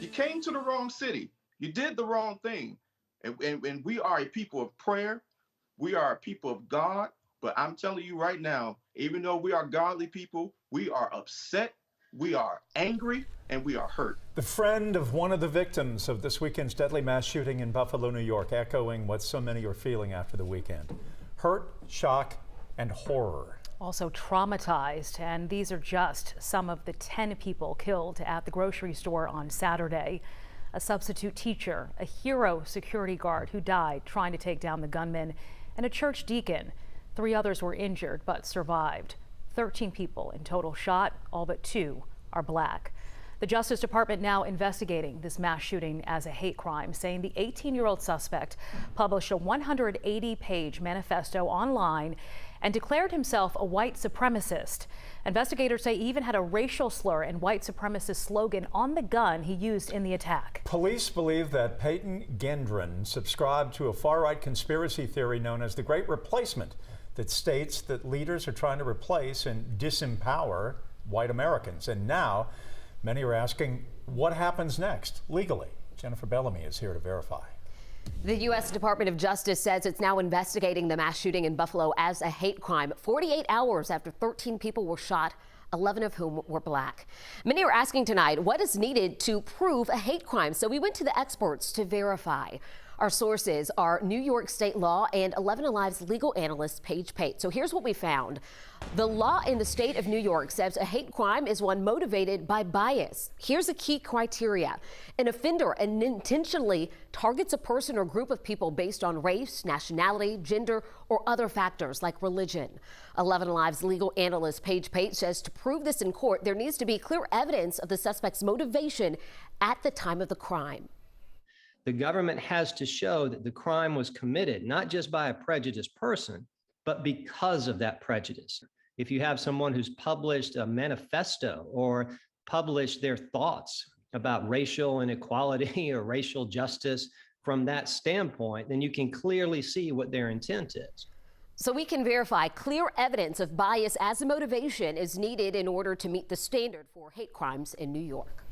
You came to the wrong city. You did the wrong thing. And we are a people of prayer. We are a people of God. But I'm telling you right now, even though we are godly people, we are upset, we are angry, and we are hurt. The friend of one of the victims of this weekend's deadly mass shooting in Buffalo, New York, echoing what so many are feeling after the weekend. Hurt, shock, and horror. Also traumatized, and these are just some of the 10 people killed at the grocery store on Saturday. A substitute teacher, a hero security guard who died trying to take down the gunman, and a church deacon. 3 others were injured but survived. 13 people in total shot, all but 2 are black. The Justice Department now investigating this mass shooting as a hate crime, saying the 18-year-old suspect published a 180-page manifesto online and declared himself a white supremacist. Investigators say he even had a racial slur and white supremacist slogan on the gun he used in the attack. Police believe that Peyton Gendron subscribed to a far-right conspiracy theory known as the Great Replacement that states that leaders are trying to replace and disempower white Americans. And now, many are asking, what happens next legally? Jennifer Bellamy is here to verify. The U.S. Department of Justice says it's now investigating the mass shooting in Buffalo as a hate crime, 48 hours after 13 people were shot, 11 of whom were black. Many are asking tonight what is needed to prove a hate crime, so we went to the experts to verify. Our sources are New York State law and 11 Alive's legal analyst Paige Pate. So here's what we found. The law in the state of New York says a hate crime is one motivated by bias. Here's a key criteria. An offender intentionally targets a person or group of people based on race, nationality, gender, or other factors like religion. 11 Alive's legal analyst Paige Pate says to prove this in court, there needs to be clear evidence of the suspect's motivation at the time of the crime. The government has to show that the crime was committed not just by a prejudiced person, but because of that prejudice. If you have someone who's published a manifesto or published their thoughts about racial inequality or racial justice from that standpoint, then you can clearly see what their intent is. So we can verify clear evidence of bias as a motivation is needed in order to meet the standard for hate crimes in New York.